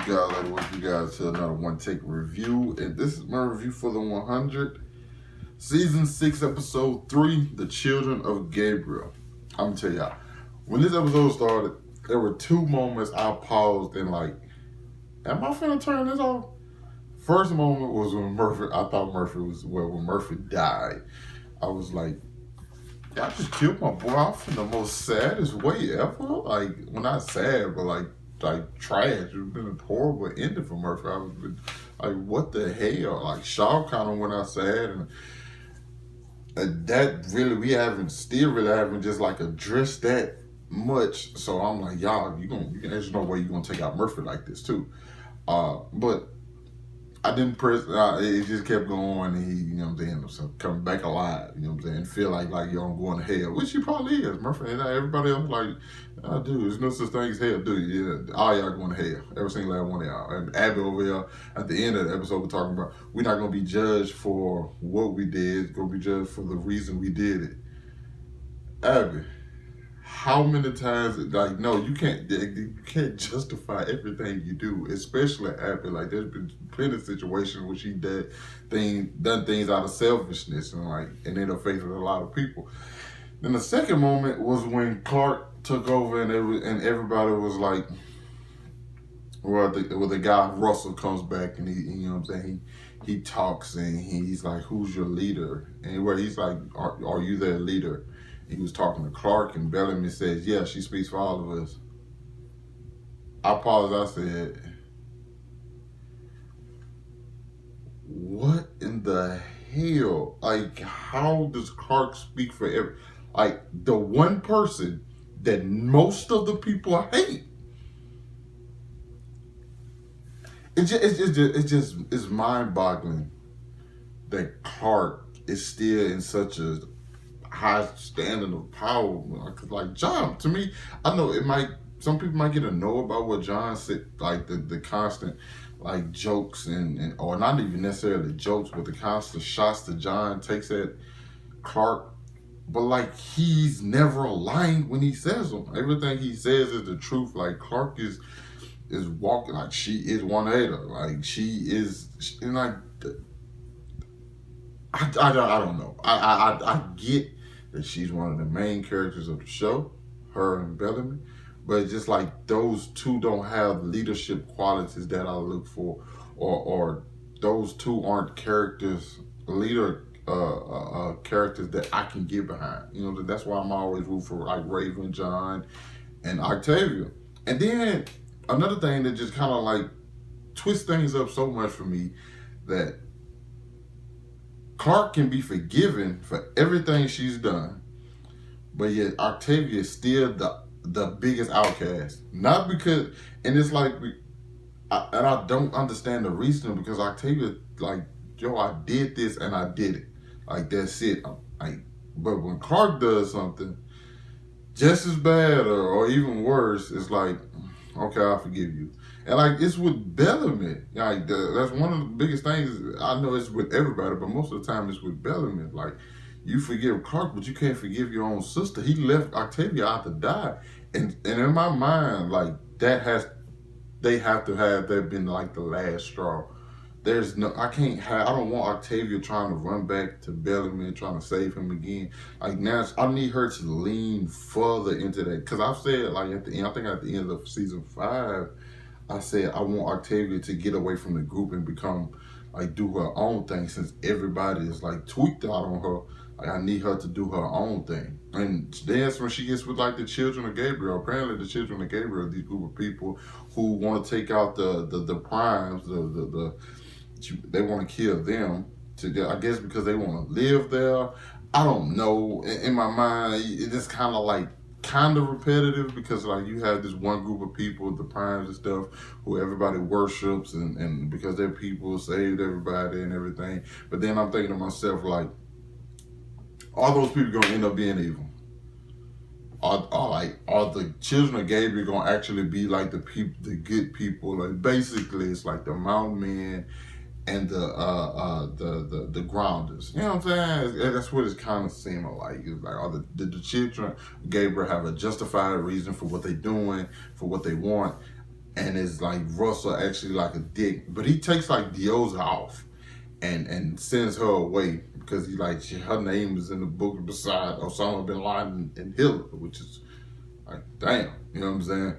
you guys? I welcome you guys to another One Take review, and this is my review for the 100, season 6, episode 3, The Children of Gabriel. I'm gonna tell y'all, when this episode started, there were two moments I paused and like, am I finna turn this off? First moment was when I thought Murphy was when Murphy died. I was like, y'all just killed my boy off in the most saddest way ever. Like, well, not sad, but like trash. It's been a horrible ending for Murphy. I was like, what the hell? Like, Shaw kind of went out sad, and that really we haven't just like addressed that much. So I'm like, y'all, there's no way you're gonna take out Murphy like this too. But I didn't press. It just kept going, and he, so coming back alive. And feel like yo, I'm going to hell, which he probably is. Murphy and everybody else like, dude, there's no such thing as hell, dude. Yeah, all y'all going to hell. Every single last one of y'all. And Abby over here at the end of the episode, we're talking about we're not gonna be judged for what we did. We're gonna be judged for the reason we did it. Abby, how many times, like, no, you can't justify everything you do, especially Abby. Like, there's been plenty of situations where she done things out of selfishness and ended up facing a lot of people. Then the second moment was when Clark took over and everybody was like, well, the guy Russell comes back and he talks and he's like, who's your leader? And where he's like, are you their leader? He was talking to Clark, and Bellamy says, yeah, she speaks for all of us. I paused, I said, what in the hell? Like, how does Clark speak for the one person that most of the people hate? It's mind-boggling that Clark is still in such a high standard of power. Cause like John, to me, I know some people might get annoyed about what John said, like the constant like jokes and or not even necessarily jokes, but the constant shots that John takes at Clark. But like, he's never lying when he says them. Everything he says is the truth. Like, Clark is walking like she is one hater. Like, she is, and like, I don't know. I get that she's one of the main characters of the show, her and Bellamy, but it's just like those two don't have leadership qualities that I look for, or those two aren't characters that I can get behind. That's why I'm always rooting for like Raven, John, and Octavia. And then another thing that just kind of like twists things up so much for me, that Clark can be forgiven for everything she's done, but yet Octavia is still the biggest outcast. Not because, and it's like, I don't understand the reason, because Octavia, like, yo, I did this and I did it. Like, that's it. But when Clark does something just as bad or even worse, it's like, okay, I forgive you. And like, it's with Bellamy. Like, that's one of the biggest things. I know it's with everybody, but most of the time it's with Bellamy. Like, you forgive Clark, but you can't forgive your own sister. He left Octavia out to die. And in my mind, like, they have to have that been like the last straw. I don't want Octavia trying to run back to Bellamy and trying to save him again. Like, now I need her to lean further into that. Because I've said, like, at the end, I think at the end of season 5, I said I want Octavia to get away from the group and become, like, do her own thing, since everybody is like tweaked out on her. Like, I need her to do her own thing. And that's when she gets with like the children of Gabriel. Apparently the children of Gabriel, these group of people who want to take out the primes, they want to kill them, I guess because they want to live there. I don't know. In my mind, it's kind of repetitive, because like, you have this one group of people, the primes and stuff, who everybody worships, and because their people saved everybody and everything. But then I'm thinking to myself, like, are those people gonna end up being evil? Are the children of Gabriel gonna actually be like the good people? Like, basically, it's like the mountain men and the grounders. You know what I'm saying? That's what it's kind of seeming like. It's like, are the children of Gabriel have a justified reason for what they're doing, for what they want, and it's like Russell actually like a dick, but he takes like Diosa off and sends her away because he like her name is in the book beside Osama bin Laden and Hitler, which is like damn, you know what I'm saying?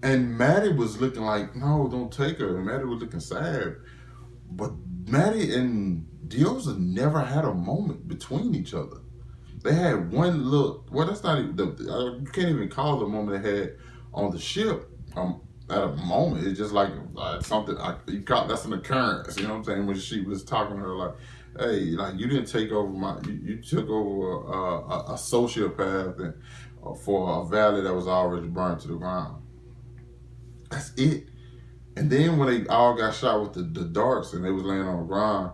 And Maddie was looking like, no, don't take her. And Maddie was looking sad, but Maddie and Diosa never had a moment between each other. They had one little, well, that's not even, you can't even call the moment they had on the ship at a moment. It's just like something, you call, that's an occurrence, you know what I'm saying? When she was talking to her like, hey, like you didn't take over you took over a sociopath and for a valley that was already burned to the ground. That's it. And then when they all got shot with the darts and they was laying on the ground,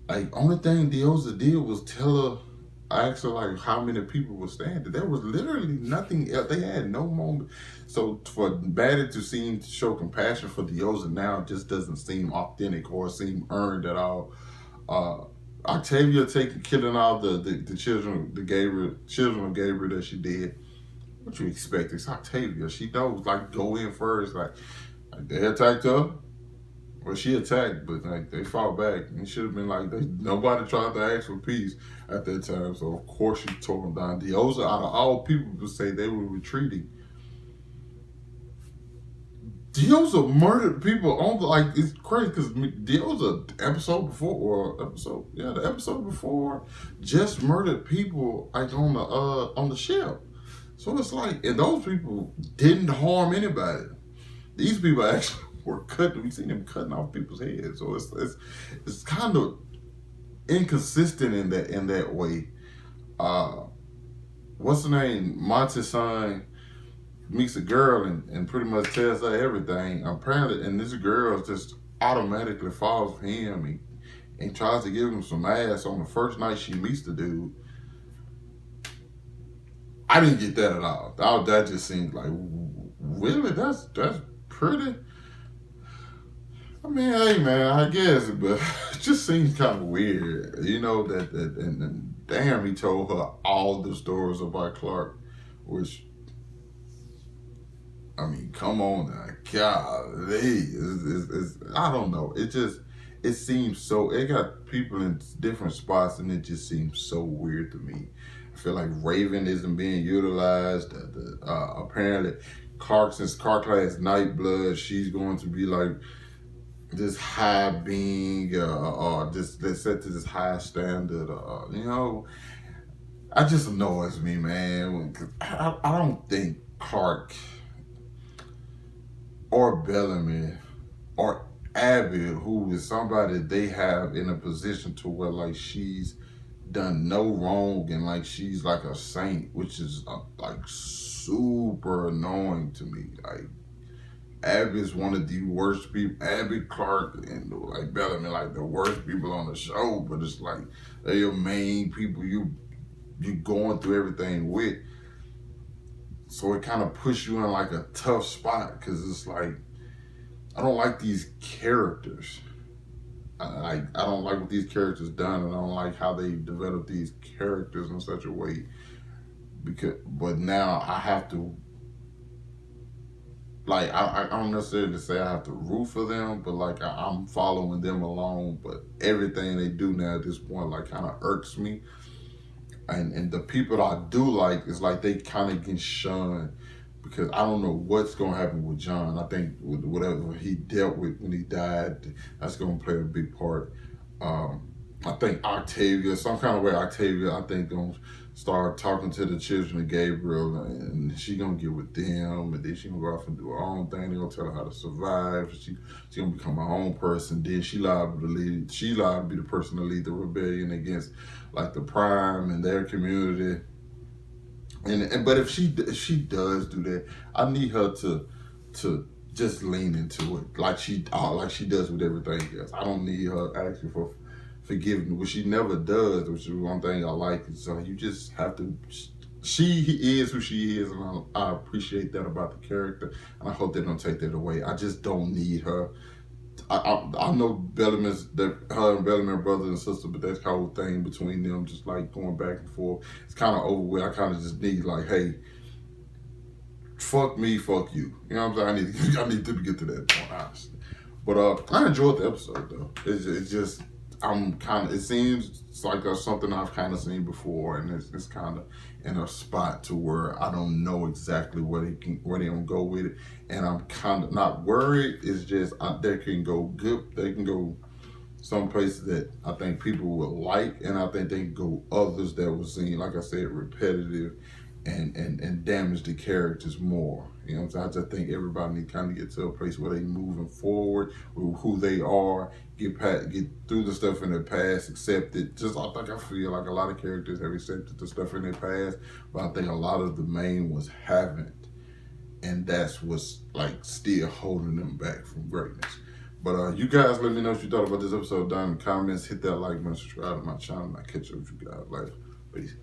like only thing Diosa did was tell her, ask her like how many people were standing. There was literally nothing else. They had no moment. So for Maddie to seem to show compassion for Diosa now just doesn't seem authentic or seem earned at all. Octavia killing all the children, children of Gabriel that she did. What you expect? It's Octavia. She knows like go in first. Like they attacked her. Well, she attacked, but like they fought back. And it should have been like nobody tried to ask for peace at that time. So of course she tore them down. Diosa, out of all people, would say they were retreating. Diosa murdered people on the like. It's crazy because Diosa the episode before just murdered people like on the ship. So it's like, and those people didn't harm anybody. These people actually were cut. We've seen them cutting off people's heads. So it's kind of inconsistent in that way. What's the name? Monty's son meets a girl and pretty much tells her everything. Apparently, and this girl just automatically falls for him and tries to give him some ass on the first night she meets the dude. I didn't get that at all. That just seemed like, really? That's pretty. I mean, hey man, I guess, but it just seems kind of weird, you know. And damn, he told her all the stories about Clark, which, I mean, come on now, golly, I don't know. It seems so. It got people in different spots, and it just seems so weird to me. I feel like Raven isn't being utilized. Apparently, since Clark has Nightblood, she's going to be like this high being, or just set to this high standard. You know, it just annoys me, man. Cause I don't think Clark or Bellamy or Abby, who is somebody they have in a position to where like she's done no wrong and like she's like a saint, which is like super annoying to me. Like Abby is one of the worst people. Abby, Clark, and like Bellamy, like the worst people on the show. But it's like they're your main people you going through everything with. So it kind of puts you in like a tough spot because it's like I don't like these characters. I don't like what these characters done, and I don't like how they develop these characters in such a way. But now I have to, like, I don't necessarily say I have to root for them, but like I'm following them along. But everything they do now at this point, like, kind of irks me. And the people that I do like is like they kind of get shunned because I don't know what's going to happen with John. I think with whatever he dealt with when he died, that's going to play a big part. I think Octavia, some kind of way Octavia, I think going to start talking to the children of Gabriel, and she going to get with them, and then she going to go off and do her own thing. They're going to tell her how to survive. She going to become her own person. Then she liable to be the person to lead the rebellion against like the Prime and their community. But if she does do that, I need her to just lean into it like she does with everything else. I don't need her asking for forgiveness, which she never does, which is one thing I like. So you just have to. She is who she is, and I appreciate that about the character, and I hope they don't take that away. I just don't need her. I know her and Bellamy are brothers and sisters, but that whole thing between them, just like going back and forth, it's kind of over with. I kind of just need like, hey, fuck me, fuck you. You know what I'm saying? I need to get to that point, honestly. But I enjoyed the episode though. It's just it seems like something I've kind of seen before, and it's kind of in a spot to where I don't know exactly where they gonna go with it, and I'm kind of not worried. It's just they can go good. They can go some places that I think people will like, and I think they can go others that will seem, like I said, repetitive and damage the characters more. You know what I'm saying? I just think everybody need to kind of get to a place where they moving forward with who they are, get through the stuff in their past, accept it. I feel like a lot of characters have accepted the stuff in their past, but I think a lot of the main ones haven't, and that's what's like still holding them back from greatness. But you guys, let me know what you thought about this episode down in the comments. Hit that like button, subscribe to my channel, and I'll catch up with you guys later. Peace.